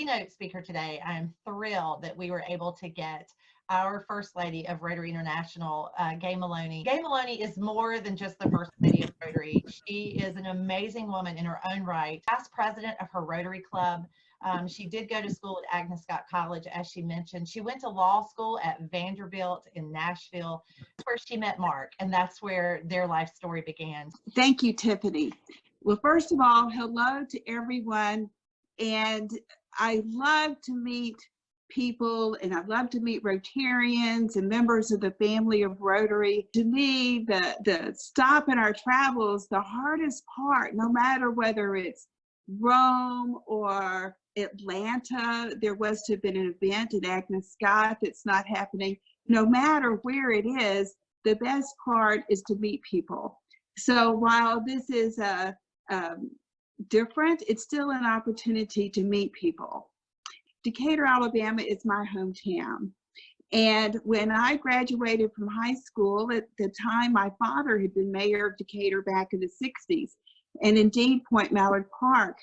keynote speaker today. I'm thrilled that we were able to get our First Lady of Rotary International, Gay Maloney. Gay Maloney is more than just the First Lady of Rotary. She is an amazing woman in her own right, past president of her Rotary Club. She did go to school at Agnes Scott College, as she mentioned. She went to law school at Vanderbilt in Nashville. That's where she met Mark, and that's where their life story began. Thank you, Tiffany. Well, first of all, hello to everyone. And I love to meet people, and I love to meet Rotarians and members of the family of Rotary. To me, the stop in our travels, the hardest part, no matter whether it's Rome or Atlanta, there was to have been an event at Agnes Scott that's not happening. No matter where it is, the best part is to meet people. So while this is different, it's still an opportunity to meet people. Decatur, Alabama is my hometown. And when I graduated from high school, at the time my father had been mayor of Decatur back in the 60s. And indeed, Point Mallard Park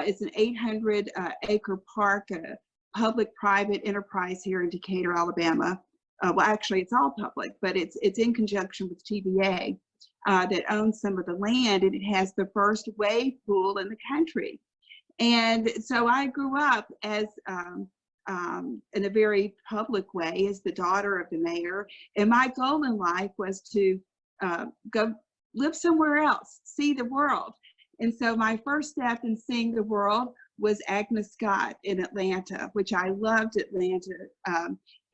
is an 800-acre park, a public-private enterprise here in Decatur, Alabama. Well, actually, it's all public, but it's in conjunction with TVA that owns some of the land, and it has the first wave pool in the country. And so I grew up as in a very public way as the daughter of the mayor, and my goal in life was to go live somewhere else, see the world. And so my first step in seeing the world was Agnes Scott in Atlanta, which I loved Atlanta,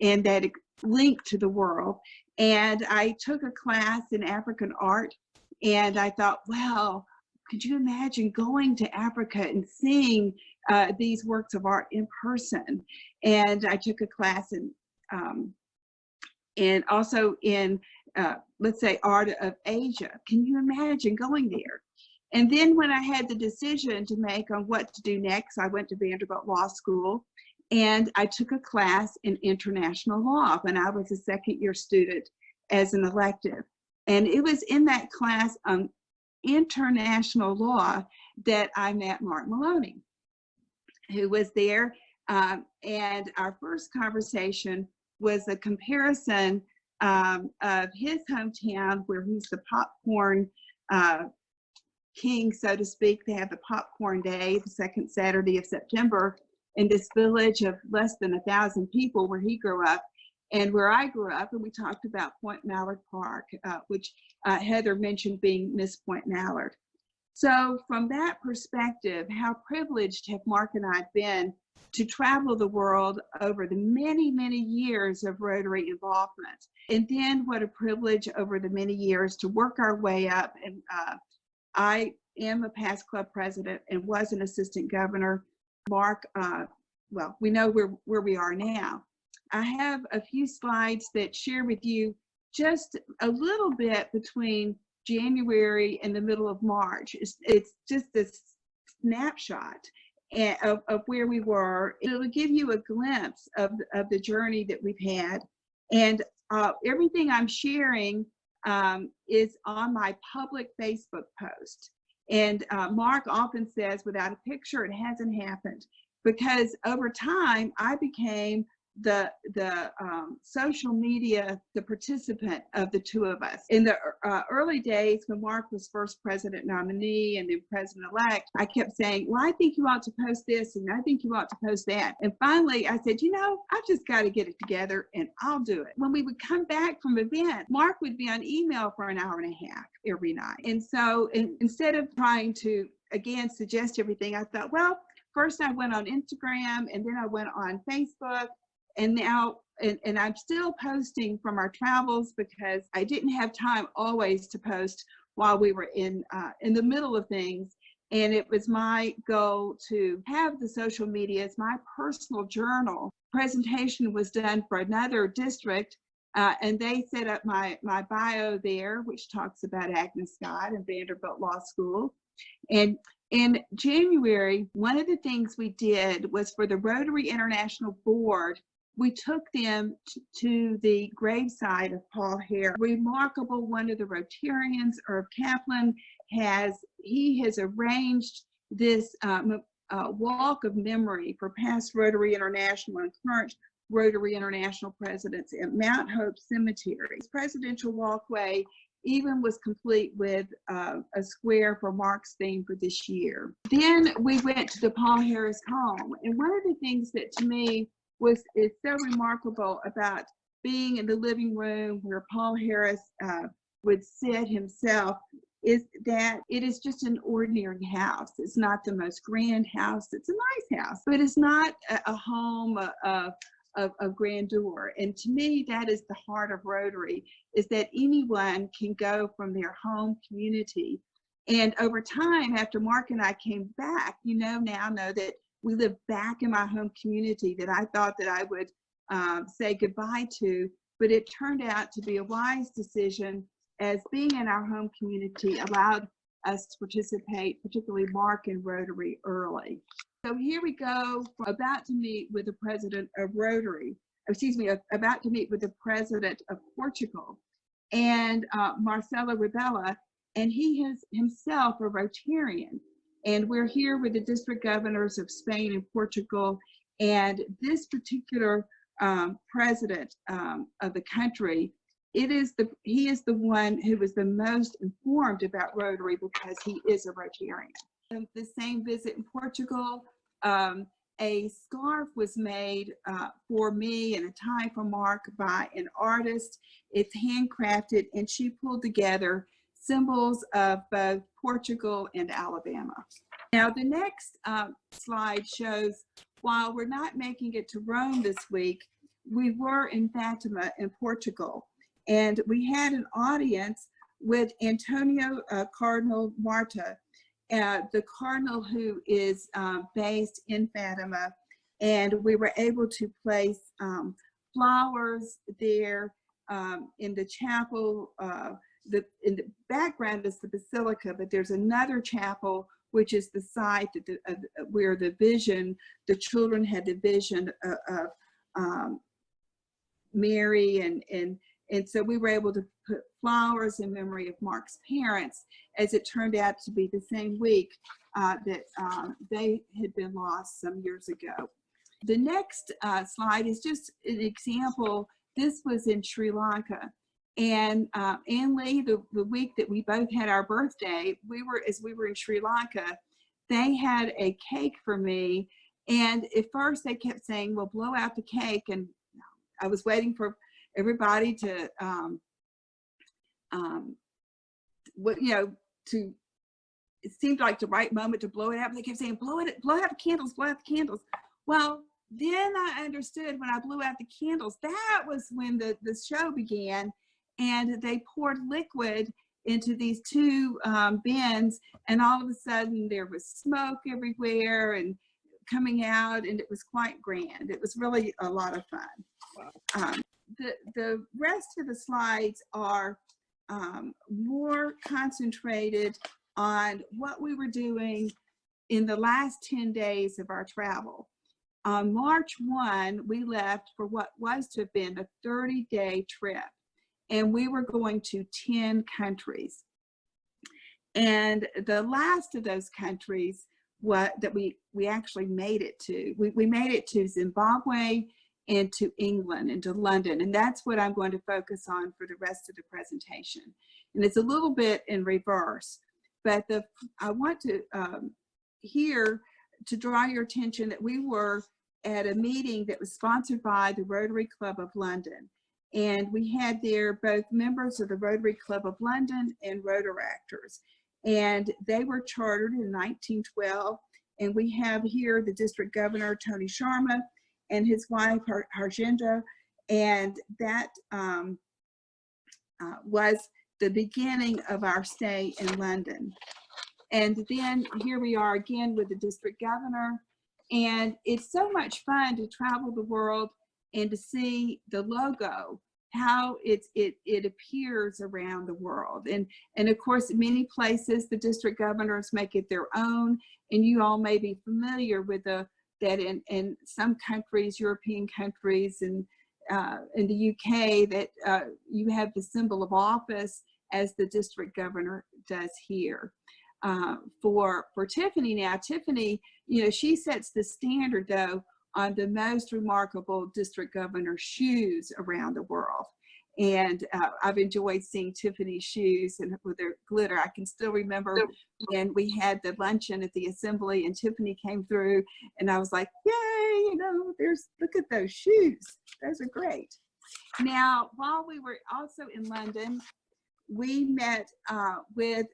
and that it linked to the world. And I took a class in African art, and I thought, well, could you imagine going to Africa and seeing these works of art in person? And I took a class in, and also in, let's say, art of Asia. Can you imagine going there? And then when I had the decision to make on what to do next, I went to Vanderbilt Law School, and I took a class in international law when I was a second-year student as an elective. And it was in that class on international law that I met Mark Maloney, who was there. And our first conversation was a comparison of his hometown, where he's the popcorn king, so to speak. They have the popcorn day, the second Saturday of September, in this village of less than 1,000 people where he grew up and where I grew up. And we talked about Point Mallard Park, which Heather mentioned being Miss Point Mallard. So from that perspective, how privileged have Mark and I been to travel the world over the many, many years of Rotary involvement. And then what a privilege over the many years to work our way up. And I am a past club president and was an assistant governor. Mark, well, we know where we are now. I have a few slides that share with you just a little bit between January and the middle of March. It's just a snapshot of where we were. It'll give you a glimpse of the journey that we've had. And everything I'm sharing is on my public Facebook post. And Mark often says, without a picture, it hasn't happened. Because over time, I became the social media, the participant of the two of us. In the early days, when Mark was first president nominee and then president-elect, I kept saying, well, I think you ought to post this, and I think you ought to post that. And finally, I said, you know, I've just got to get it together, and I'll do it. When we would come back from event, Mark would be on email for an hour and a half every night. And so instead of trying to, again, suggest everything, I thought, well, first I went on Instagram, and then I went on Facebook. And now, and I'm still posting from our travels because I didn't have time always to post while we were in the middle of things. And it was my goal to have the social media as my personal journal. Presentation was done for another district, and they set up my bio there, which talks about Agnes Scott and Vanderbilt Law School. And in January, one of the things we did was for the Rotary International Board, we took them to the graveside of Paul Hare. Remarkable, one of the Rotarians, Ervin, he has arranged this walk of memory for past Rotary International and current Rotary International presidents at Mount Hope Cemetery. This presidential walkway even was complete with a square for Mark's theme for this year. Then we went to the Paul Harris home, and one of the things that to me is so remarkable about being in the living room where Paul Harris would sit himself is that it is just an ordinary house. It's not the most grand house. It's a nice house, but it's not a home of grandeur. And to me, that is the heart of Rotary, is that anyone can go from their home community. And over time, after Mark and I came back, now know that we live back in my home community that I thought that I would say goodbye to, but it turned out to be a wise decision, as being in our home community allowed us to participate, particularly Mark and Rotary, early. So here we go, about to meet with the president of Rotary, about to meet with the president of Portugal, and Marcelo Rebella, and he is himself a Rotarian. And we're here with the district governors of Spain and Portugal, and this particular president of the country, he is the one who was the most informed about Rotary because he is a Rotarian. The same visit in Portugal, a scarf was made for me and a tie for Mark by an artist. It's handcrafted, and she pulled together symbols of both Portugal and Alabama. Now the next slide shows, while we're not making it to Rome this week, we were in Fatima in Portugal, and we had an audience with Antonio Cardinal Marta, the cardinal who is based in Fatima, and we were able to place flowers there in the chapel. In the background is the basilica, but there's another chapel which is the site that where the children had the vision of Mary, and so we were able to put flowers in memory of Mark's parents, as it turned out to be the same week that they had been lost some years ago. The next slide is just an example. This was in Sri Lanka. And Ann Lee, the week that we both had our birthday, as we were in Sri Lanka, they had a cake for me. And at first they kept saying, well, blow out the cake. And I was waiting for everybody to, it seemed like the right moment to blow it out. But they kept saying, blow out the candles, blow out the candles. Well, then I understood when I blew out the candles, that was when the show began. And they poured liquid into these two bins, and all of a sudden there was smoke everywhere and coming out, and it was quite grand. It was really a lot of fun. Wow. The rest of the slides are more concentrated on what we were doing in the last 10 days of our travel. On March 1, we left for what was to have been a 30-day trip. And we were going to 10 countries. And the last of those countries that we actually made it to, we made it to Zimbabwe and to England and to London. And that's what I'm going to focus on for the rest of the presentation. And it's a little bit in reverse, but I want to to draw your attention that we were at a meeting that was sponsored by the Rotary Club of London. And we had there both members of the Rotary Club of London and Rotaractors. And they were chartered in 1912. And we have here the district governor, Tony Sharma, and his wife, Harjendra. And that was the beginning of our stay in London. And then here we are again with the district governor. And it's so much fun to travel the world and to see the logo, how it appears around the world. And of course, many places, the district governors make it their own. And you all may be familiar with that in some countries, European countries, and in the UK, that you have the symbol of office as the district governor does here. for Tiffany now. Tiffany, you know, she sets the standard though on the most remarkable district governor shoes around the world. And I've enjoyed seeing Tiffany's shoes and with their glitter. I can still remember when we had the luncheon at the assembly and Tiffany came through and I was like, yay, you know, look at those shoes. Those are great. Now, while we were also in London, we met with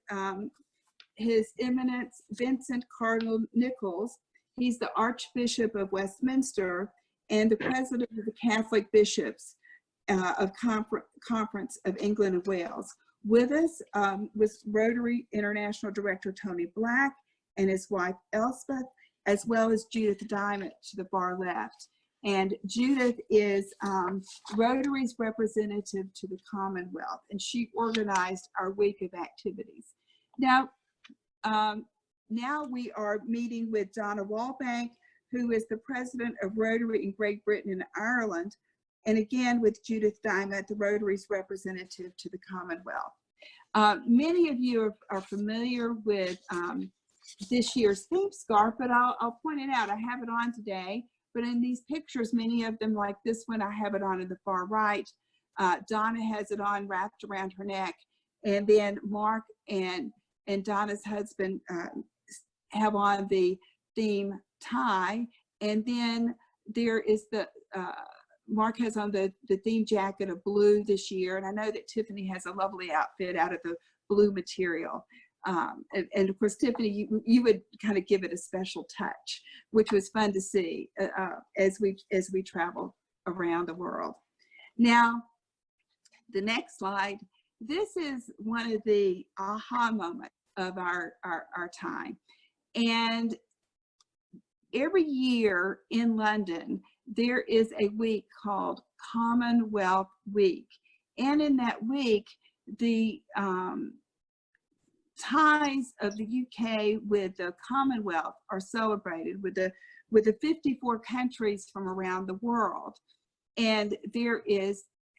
His Eminence Vincent Cardinal Nichols. He's the Archbishop of Westminster and the president of the Catholic Bishops of Conference of England and Wales. With us was Rotary International Director Tony Black and his wife Elspeth, as well as Judith Diamond to the far left. And Judith is Rotary's representative to the Commonwealth, and she organized our week of activities. Now, now we are meeting with Donna Wallbank, who is the president of Rotary in Great Britain and Ireland, and again with Judith Diamond, the Rotary's representative to the Commonwealth. Many of you are familiar with this year's theme scarf, but I'll point it out. I have it on today, but in these pictures, many of them, like this one, I have it on in the far right. Donna has it on wrapped around her neck, and then Mark and Donna's husband have on the theme tie, and then there is the Mark has on the theme jacket of blue this year, and I know that Tiffany has a lovely outfit out of the blue material. And of course, Tiffany, you would kind of give it a special touch, which was fun to see as we travel around the world. Now, the next slide. This is one of the aha moments of our time, and every year in London there is a week called Commonwealth Week, and in that week the ties of the UK with the Commonwealth are celebrated with the 54 countries from around the world. And there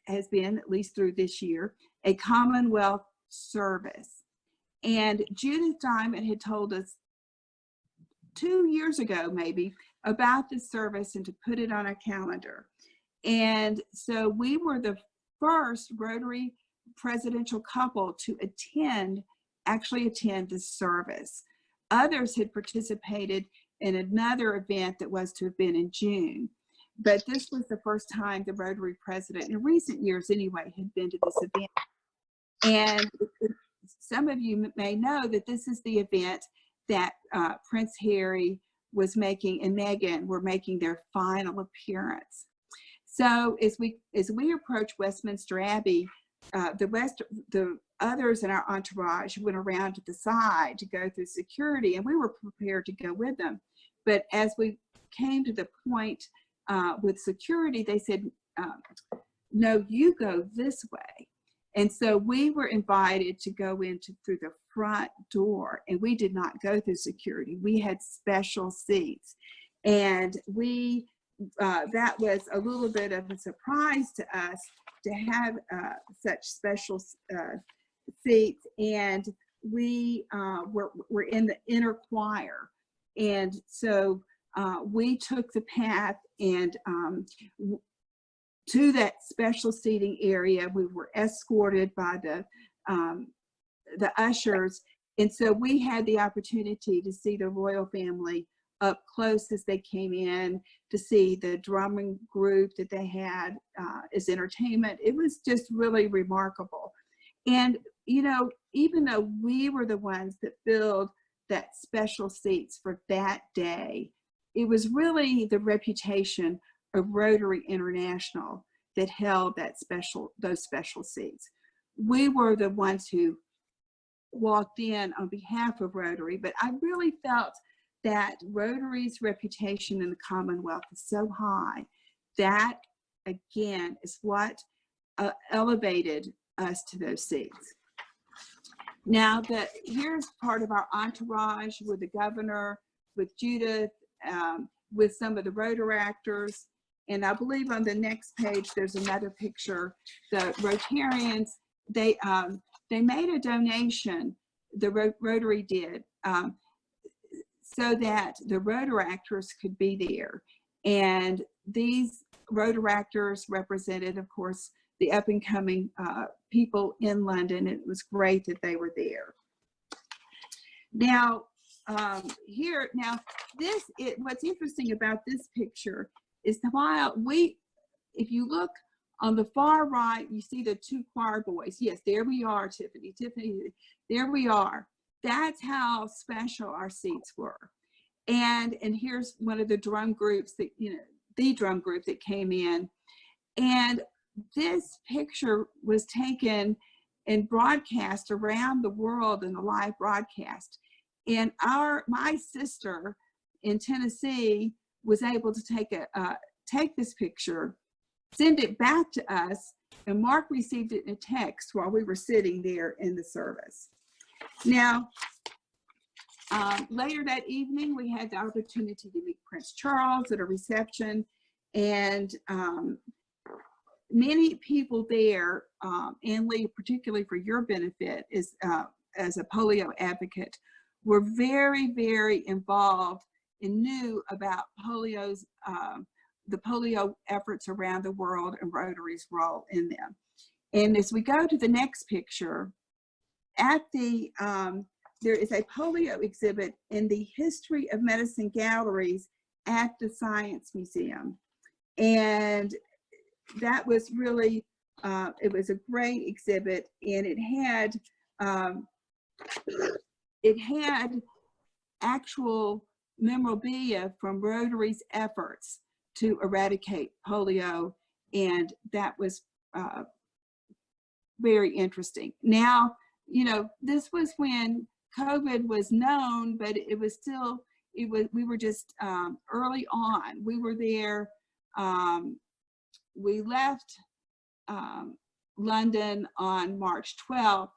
has been, at least through this year, a Commonwealth service. And Judith Diamond had told us 2 years ago maybe about this service and to put it on a calendar. And so we were the first Rotary presidential couple to actually attend this service. Others had participated in another event that was to have been in June, but this was the first time the Rotary president, in recent years anyway, had been to this event. And some of you may know that this is the event that Prince Harry was making and Meghan were making their final appearance. So as we approach Westminster Abbey, the others in our entourage went around to the side to go through security, and we were prepared to go with them. But as we came to the point with security, they said, no, you go this way. And so we were invited to go through the front door, and we did not go through security. We had special seats, and that was a little bit of a surprise to us to have such special seats. And we were in the inner choir, and so we took the path and to that special seating area. We were escorted by the ushers, and so we had the opportunity to see the royal family up close as they came in, to see the drumming group that they had as entertainment. It was just really remarkable. And you know, even though we were the ones that filled that special seats for that day, it was really the reputation of Rotary International that held those special seats. We were the ones who walked in on behalf of Rotary, but I really felt that Rotary's reputation in the Commonwealth is so high that, again, is what elevated us to those seats. Now, here's part of our entourage with the governor, with Judith, with some of the Rotary actors. And I believe on the next page, there's another picture. The Rotarians, they made a donation the Rotary did, so that the Rotaractors could be there. And these Rotaractors represented, of course, the up and coming people in London. It was great that they were there. Now, what's interesting about this picture is if you look on the far right, you see the two choir boys. Yes, there we are, Tiffany. Tiffany, there we are. That's how special our seats were. And here's one of the drum groups that, the drum group that came in. And this picture was taken and broadcast around the world in a live broadcast. And my sister in Tennessee was able to take this picture, send it back to us, and Mark received it in a text while we were sitting there in the service. Now, later that evening, we had the opportunity to meet Prince Charles at a reception, and many people there, and Lee, particularly for your benefit, as a polio advocate, were very, very involved and knew about the polio efforts around the world and Rotary's role in them. And as we go to the next picture, at the there is a polio exhibit in the History of Medicine galleries at the Science Museum. And that was really, it was a great exhibit, and it had actual memorabilia from Rotary's efforts to eradicate polio, and that was very interesting. Now, this was when COVID was known, but it was still, we were just early on. We were there, we left London on March 12th,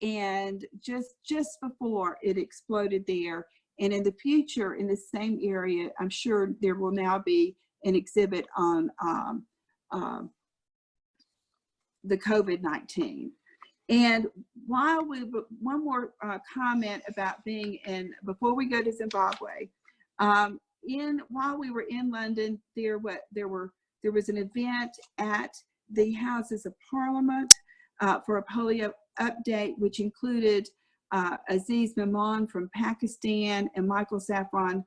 and just before it exploded there. And in the future, in the same area, I'm sure there will now be an exhibit on the COVID-19. And one more comment about being in, before we go to Zimbabwe, while we were in London, there was an event at the Houses of Parliament for a polio update, which included Aziz Mamoun from Pakistan and Michael Saffron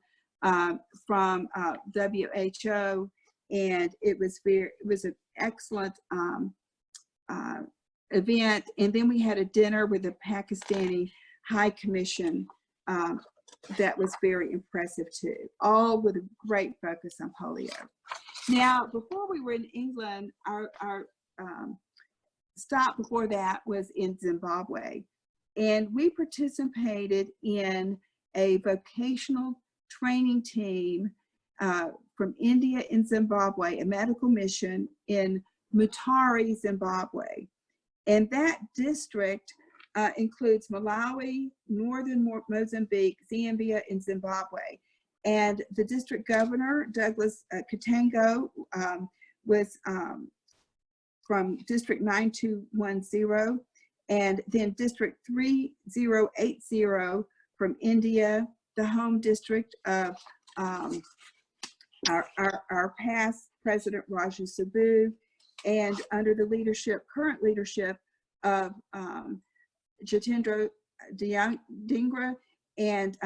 from WHO, and it was an excellent event. And then we had a dinner with the Pakistani High Commission that was very impressive too, all with a great focus on polio. Now, before we were in England, our stop before that was in Zimbabwe, and we participated in a vocational training team from India and Zimbabwe, a medical mission in Mutare, Zimbabwe. And that district includes Malawi, northern Mozambique, Zambia, and Zimbabwe. And the district governor, Douglas Katango, was from District 9210, and then District 3080 from India, the home district of our past President Raju Sabu, and under the current leadership of Jatendra Dhingra. And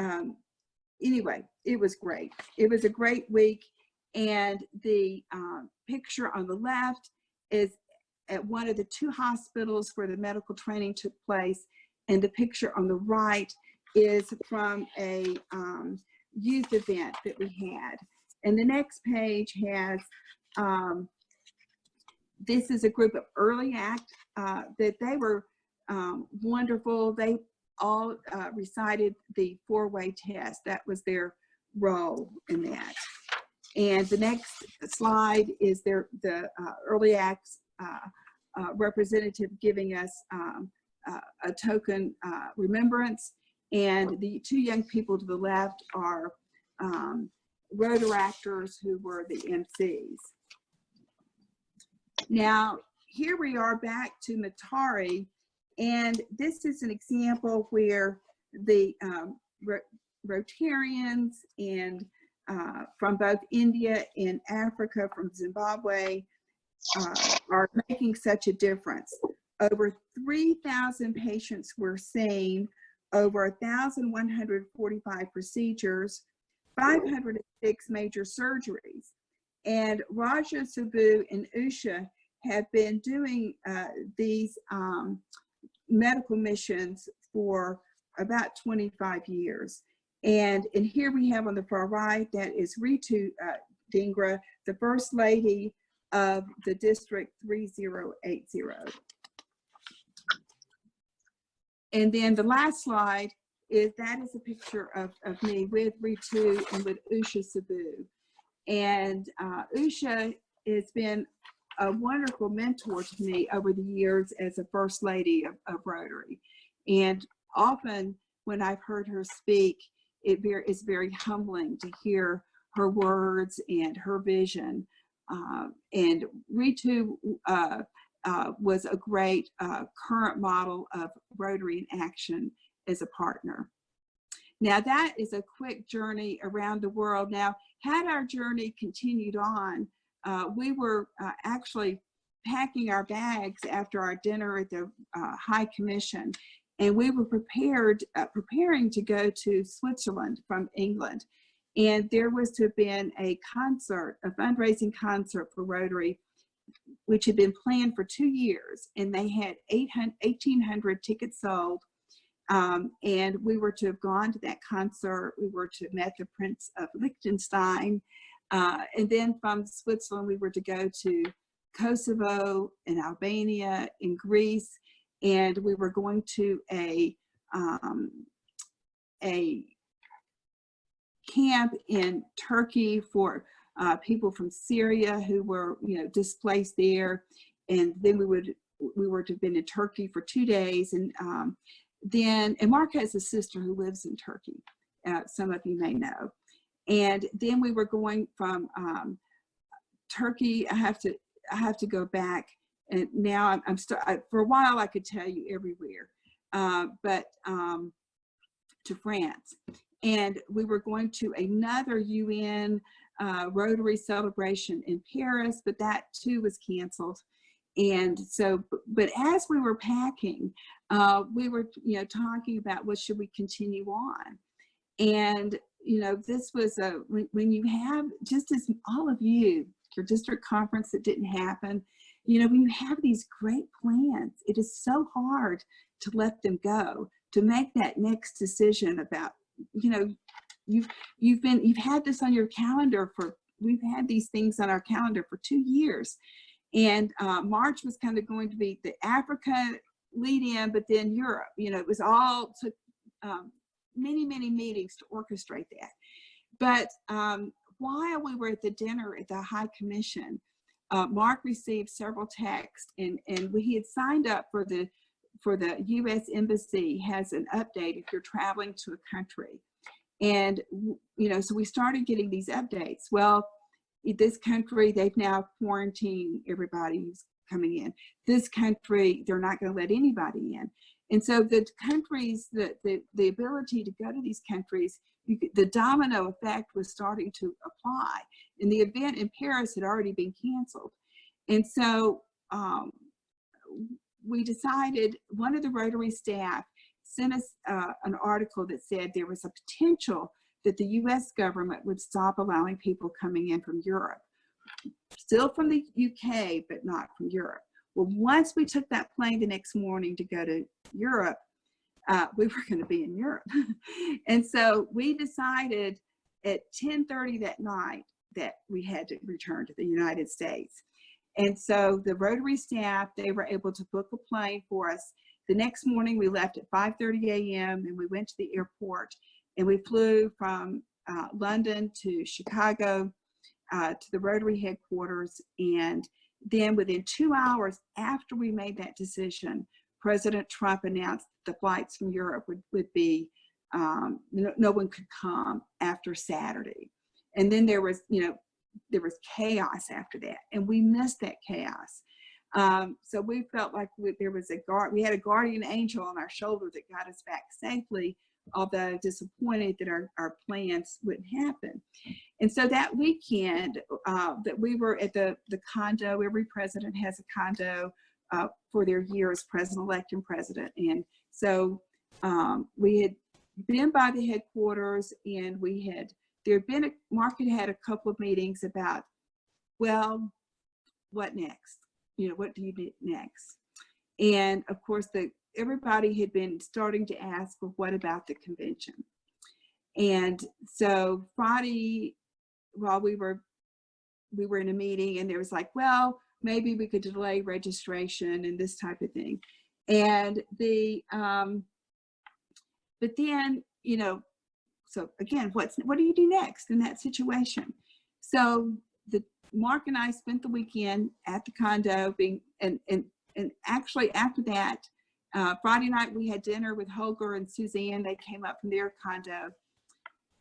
anyway, it was great. It was a great week. And the picture on the left is at one of the two hospitals where the medical training took place. And the picture on the right is from a youth event that we had. And the next page has, this is a group of early ACT that they were wonderful. They all recited the 4-way test. That was their role in that. And the next slide is the early ACT's representative giving us a token remembrance. And the two young people to the left are Rotaractors who were the MCs. Now, here we are back to Mutare, and this is an example where the Rotarians and from both India and Africa, from Zimbabwe, are making such a difference. Over 3,000 patients were seen, over 1,145 procedures, 506 major surgeries. And Raja, Subbu, and Usha have been doing these medical missions for about 25 years. And here we have on the far right, that is Ritu Dhingra, the First Lady of the District 3080. And then the last slide is a picture of me with Ritu and with Usha Subbu. And Usha has been a wonderful mentor to me over the years as a First Lady of Rotary. And often when I've heard her speak, it's very humbling to hear her words and her vision. And Ritu was a great current model of Rotary in action as a partner. Now that is a quick journey around the world. Now, had our journey continued on, we were actually packing our bags after our dinner at the High Commission, and we were preparing to go to Switzerland from England. And there was to have been a concert, a fundraising concert for Rotary, which had been planned for 2 years, and they had 1,800 tickets sold. And we were to have gone to that concert. We were to have met the Prince of Liechtenstein. And then from Switzerland, we were to go to Kosovo and Albania and Greece. And we were going to a camp in Turkey for people from Syria who were, displaced there. And then we were to have been in Turkey for 2 days. And and Mark has a sister who lives in Turkey. Some of you may know. And then we were going from Turkey. I have to go back, and now for a while I could tell you everywhere, but to France. And we were going to another UN Rotary celebration in Paris, but that too was canceled. And so, but as we were packing, we were, talking about what should we continue on. And, this was when you have, just as all of you, your district conference that didn't happen, when you have these great plans, it is so hard to let them go, to make that next decision about, you've had this on your calendar we've had these things on our calendar for 2 years. And March was kind of going to be the Africa lead-in, but then Europe, it was all took many, many meetings to orchestrate that. But while we were at the dinner at the High Commission, Mark received several texts, and he had signed up for the U.S. Embassy has an update if you're traveling to a country. And, so we started getting these updates. Well, this country, they've now quarantined everybody who's coming in. This country, they're not going to let anybody in. And so the countries, the ability to go to these countries, the domino effect was starting to apply. And the event in Paris had already been canceled. And so we decided, one of the Rotary staff sent us an article that said there was a potential that the US government would stop allowing people coming in from Europe. Still from the UK, but not from Europe. Well, once we took that plane the next morning to go to Europe, we were going to be in Europe. And so we decided at 10:30 that night that we had to return to the United States. And so the Rotary staff, they were able to book a plane for us. The next morning we left at 5:30 a.m. and we went to the airport, and we flew from London to Chicago to the Rotary headquarters. And then within 2 hours after we made that decision, President Trump announced the flights from Europe would be, no one could come after Saturday. And then there was, there was chaos after that, and we missed that chaos. So we felt like there was we had a guardian angel on our shoulder that got us back safely, although disappointed that our plans wouldn't happen. And so that weekend that we were at the condo, every president has a condo for their year as president-elect and president. And so we had been by the headquarters, and Mark had had a couple of meetings about, well, what next? What do you do next? And of course, everybody had been starting to ask, well, what about the convention? And so Friday, while we were in a meeting, and there was like, well, maybe we could delay registration and this type of thing. And but then, so again, what do you do next in that situation? So Mark and I spent the weekend at the condo, and actually after that, Friday night we had dinner with Holger and Suzanne. They came up from their condo,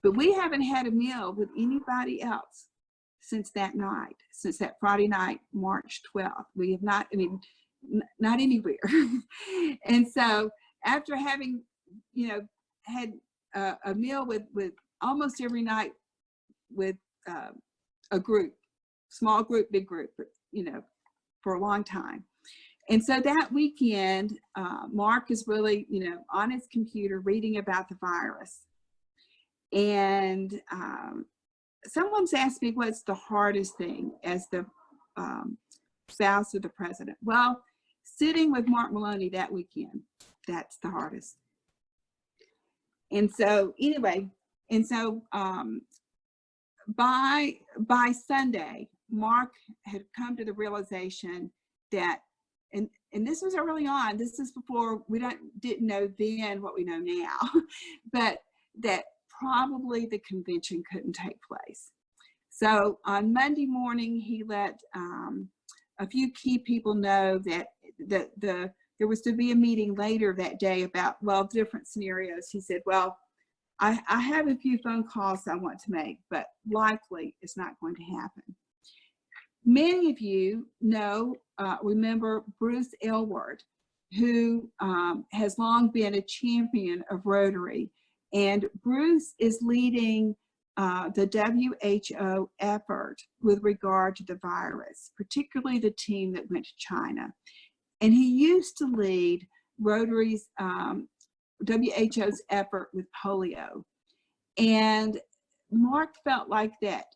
but we haven't had a meal with anybody else since that night, since that Friday night, March 12th. We have not, not anywhere. And so after having, had a meal with almost every night with a group, small group, big group, for a long time. And so that weekend, Mark is really, on his computer reading about the virus. And someone's asked me what's the hardest thing as the spouse of the president. Well, sitting with Mark Maloney that weekend, that's the hardest. And so anyway, by Sunday, Mark had come to the realization that, and this was early on, this is before we didn't know then what we know now, but that probably the convention couldn't take place. So on Monday morning, he let a few key people know that there was to be a meeting later that day about, well, different scenarios. He said, well, I have a few phone calls I want to make, but likely it's not going to happen. Many of you remember Bruce Aylward, who has long been a champion of Rotary. And Bruce is leading the WHO effort with regard to the virus, particularly the team that went to China. And he used to lead Rotary's, WHO's effort with polio. And Mark felt like that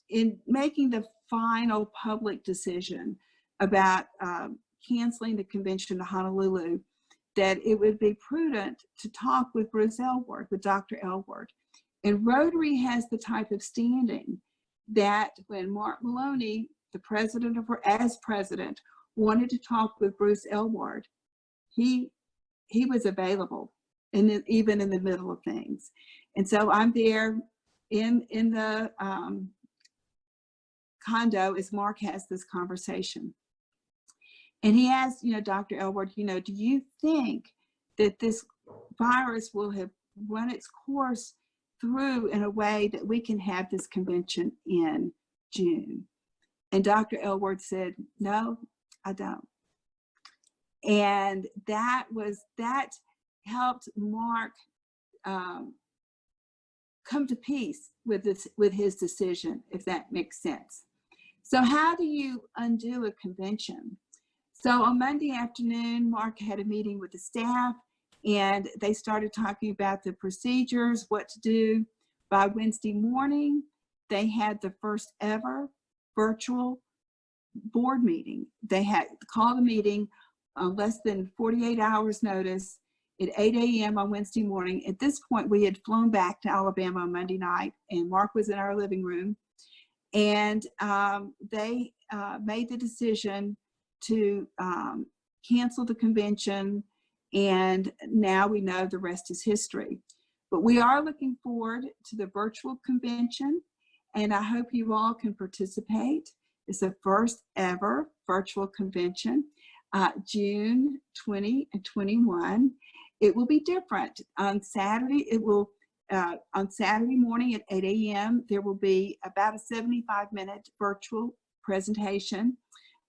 in making the final public decision about canceling the convention to Honolulu, that it would be prudent to talk with Bruce Aylward, with Dr. Aylward. And Rotary has the type of standing that when Mark Maloney, the president as president, wanted to talk with Bruce Aylward, he was available, and even in the middle of things. And so I'm there in the condo as Mark has this conversation. And he asked, Dr. Aylward, do you think that this virus will have run its course through in a way that we can have this convention in June? And Dr. Aylward said, no, I don't. And that helped Mark come to peace with his decision, if that makes sense. So how do you undo a convention? So on Monday afternoon, Mark had a meeting with the staff, and they started talking about the procedures, what to do. By Wednesday morning, they had the first ever virtual board meeting. They had called a meeting on less than 48 hours notice at 8 a.m. on Wednesday morning. At this point, we had flown back to Alabama on Monday night, and Mark was in our living room. And they made the decision to cancel the convention, and now we know the rest is history. But we are looking forward to the virtual convention, and I hope you all can participate. It's the first ever virtual convention, June 20 and 21. It will be different. On Saturday, on Saturday morning at 8 a.m., there will be about a 75-minute virtual presentation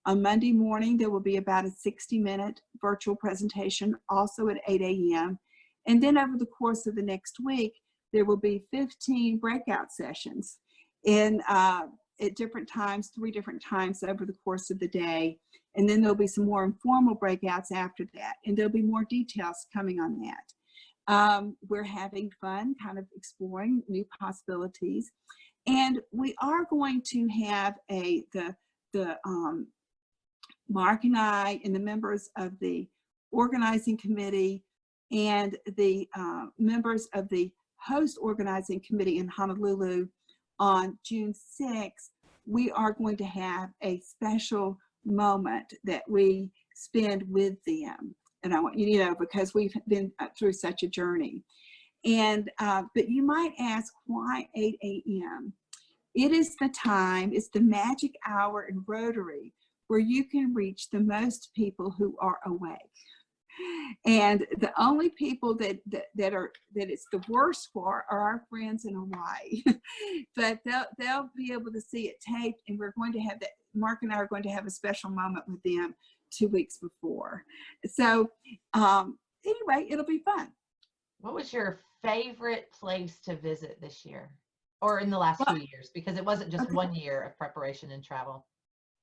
On Monday morning, there will be about a 60-minute virtual presentation, also at 8 a.m. And then over the course of the next week, there will be 15 breakout sessions at different times, 3 different times over the course of the day. And then there'll be some more informal breakouts after that. And there'll be more details coming on that. We're having fun, kind of exploring new possibilities. And we are going to have Mark and I and the members of the organizing committee and the members of the host organizing committee in Honolulu on June 6th, we are going to have a special moment that we spend with them. And I want you to know, because we've been through such a journey. And, but you might ask, why 8 a.m.? It is the time, it's the magic hour in Rotary where you can reach the most people who are awake. And the only people that it's the worst for are our friends in Hawaii. But they'll be able to see it taped, and we're going to have that. Mark and I are going to have a special moment with them 2 weeks before. So anyway, it'll be fun. What was your favorite place to visit this year, or in the last few years? Because it wasn't just 1 year of preparation and travel.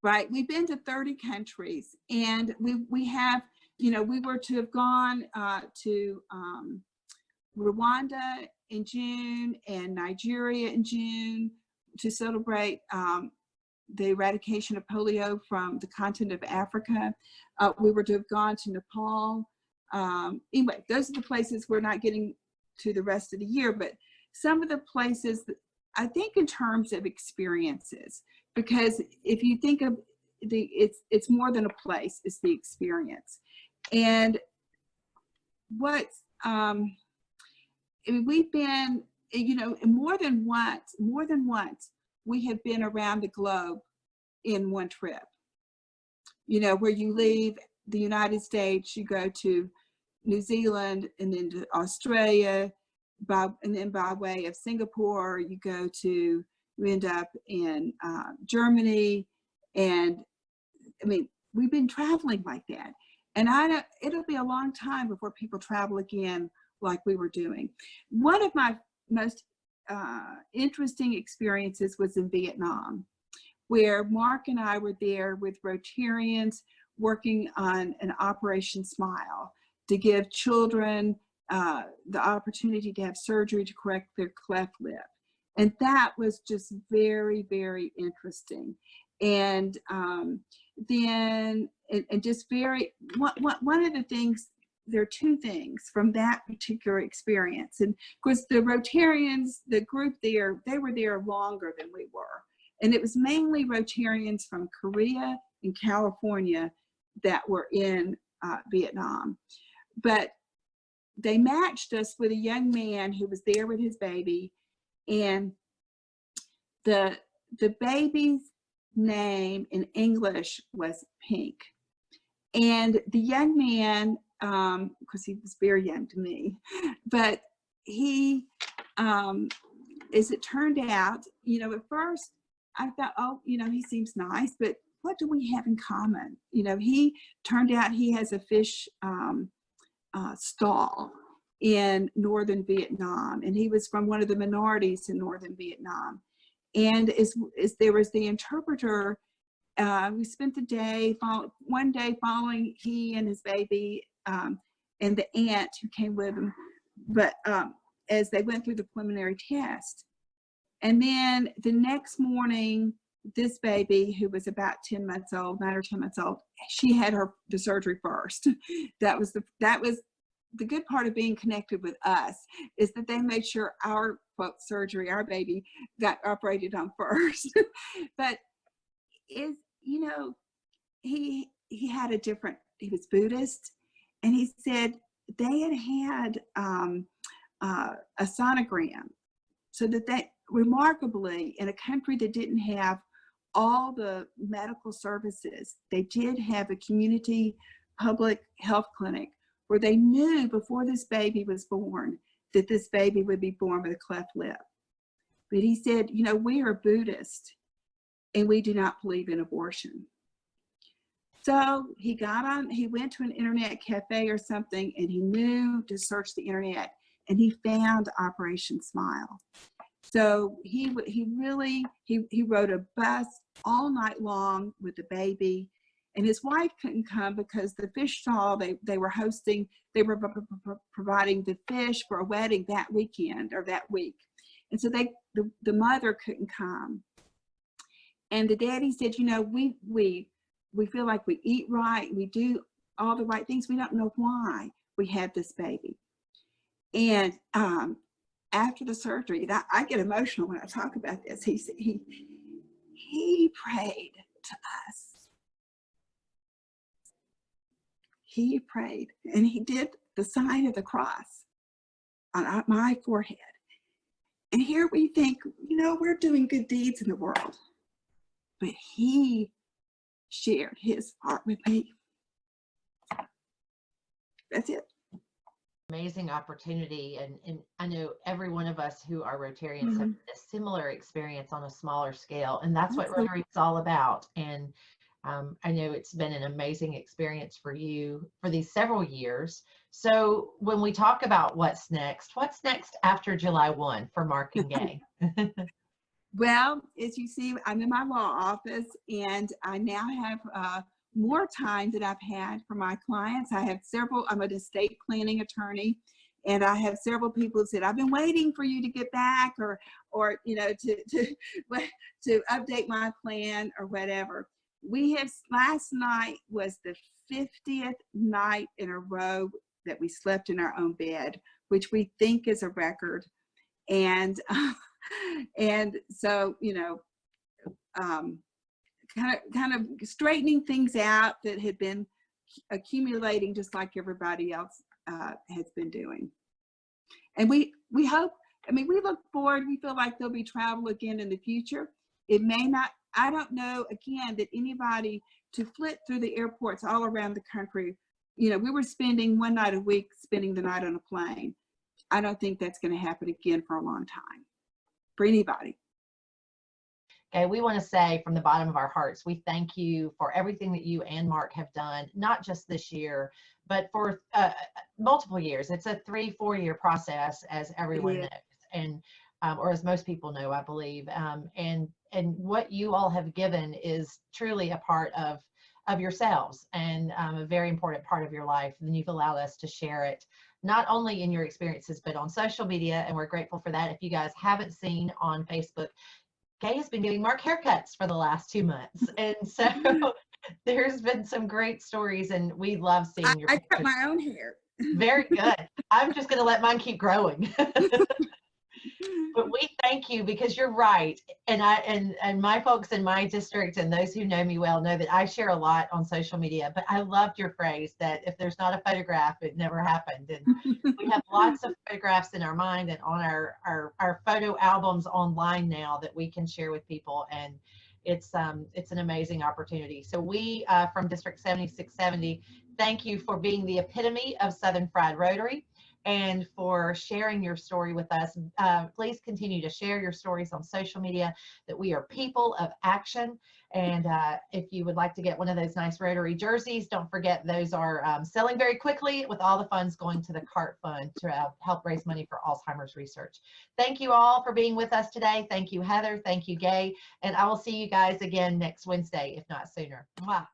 Right, we've been to 30 countries, and we have, you know, we were to have gone to Rwanda in June and Nigeria in June to celebrate the eradication of polio from the continent of Africa. We were to have gone to Nepal. Anyway, those are the places. We're not getting to the rest of the year, but some of the places that I think in terms of experiences, because if you think of it's more than a place, it's the experience. And what's we've been, you know, more than once we have been around the globe in one trip, you know, where you leave the United States, you go to New Zealand and then to Australia, and then by way of Singapore, you end up in Germany. And I mean, we've been traveling like that. And it'll be a long time before people travel again like we were doing. One of my most interesting experiences was in Vietnam, where Mark and I were there with Rotarians working on an Operation Smile to give children the opportunity to have surgery to correct their cleft lip. And that was just very, very interesting. And then, and just very, one of the things, there are 2 things from that particular experience. And of course, the Rotarians, the group there, they were there longer than we were. And it was mainly Rotarians from Korea and California that were in Vietnam. But they matched us with a young man who was there with his baby, and the baby's name in English was Pink. And the young man, because he was very young to me, but he, as it turned out, you know, at first I thought, oh, you know, he seems nice, but what do we have in common? You know, he turned out he has a fish stall in northern Vietnam, and he was from one of the minorities in northern Vietnam. And as there was the interpreter, we spent the day, one day following he and his baby and the aunt who came with him, but as they went through the preliminary test. And then the next morning, this baby, who was about 10 months old, 9 or 10 months old, she had the surgery first. That was the good part of being connected with us, is that they made sure our quote surgery, our baby, got operated on first. But you know, he had he was Buddhist, and he said they had a sonogram, so that they, remarkably, in a country that didn't have all the medical services, they did have a community public health clinic where they knew before this baby was born that this baby would be born with a cleft lip. But he said, you know, we are Buddhist and we do not believe in abortion. So he went to an internet cafe or something, and he knew to search the internet, and he found Operation Smile. So he rode a bus all night long with the baby, and his wife couldn't come because the fish stall they were hosting, they were providing the fish for a wedding that weekend or that week. And so the mother couldn't come. And the daddy said, you know, we feel like we eat right, we do all the right things. We don't know why we had this baby. And after the surgery, I get emotional when I talk about this. He prayed to us. He prayed, and he did the sign of the cross on my forehead. And here we think, you know, we're doing good deeds in the world. But he shared his heart with me. That's it. Amazing opportunity, and I know every one of us who are Rotarians have a similar experience on a smaller scale, and that's what Rotary is all about. And I know it's been an amazing experience for you for these several years. So when we talk about what's next after July 1 for Mark and Gay? Well, as you see, I'm in my law office, and I now have more time than I've had for my clients. I'm an estate planning attorney, and I have several people who said, I've been waiting for you to get back, or you know, to update my plan or whatever. Last night was the 50th night in a row that we slept in our own bed, which we think is a record. And so, you know, kind of straightening things out that had been accumulating just like everybody else has been doing. And we hope, I mean, we look forward, we feel like there'll be travel again in the future. It may not, I don't know, again, that anybody to flit through the airports all around the country. You know, we were spending one night a week, spending the night on a plane. I don't think that's going to happen again for a long time for anybody. Okay, we want to say from the bottom of our hearts, we thank you for everything that you and Mark have done, not just this year, but for multiple years. It's a 3-4 year process, as everyone knows, and or as most people know, I believe. And what you all have given is truly a part of yourselves, and a very important part of your life. And you've allowed us to share it, not only in your experiences, but on social media. And we're grateful for that. If you guys haven't seen on Facebook, Gay has been giving Mark haircuts for the last 2 months. And so there's been some great stories, and we love seeing your pictures. I cut my own hair. Very good. I'm just going to let mine keep growing. But we thank you, because you're right. And and my folks in my district and those who know me well know that I share a lot on social media. But I loved your phrase that if there's not a photograph, it never happened. And we have lots of photographs in our mind and on our photo albums online now that we can share with people. And it's an amazing opportunity. So we from District 7670 thank you for being the epitome of Southern Fried Rotary, and for sharing your story with us. Please continue to share your stories on social media, that we are people of action. And if you would like to get one of those nice Rotary jerseys, don't forget those are selling very quickly, with all the funds going to the CART Fund to help raise money for Alzheimer's research. Thank you all for being with us today. Thank you, Heather. Thank you, Gay. And I will see you guys again next Wednesday, if not sooner. Mwah.